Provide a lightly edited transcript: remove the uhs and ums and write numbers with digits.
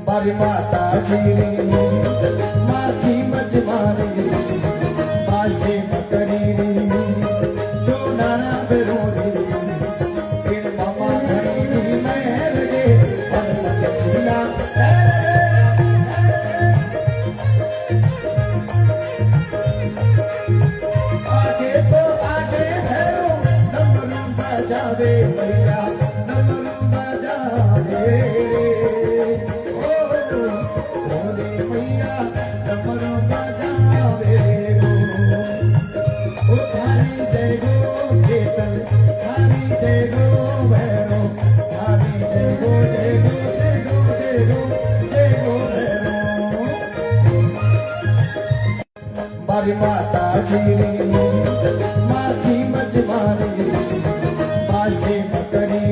મારી માતાજી માથી મજ મારી બાશે મકરી સોના બેરોડી કિર મામા ઘણી મેર ગે અનમત ખીલા आगे तो आगे भैरो नमरू बजावे भैया नमरू बजावे भोले भैया नमरू बजावे ओ थारी जय गो केतन थारी जय गो भैरो थारी जय गो जय गो जय गो जय गो जय गो भैरो मारी माताजी माथी मज मारी बाजे मकरी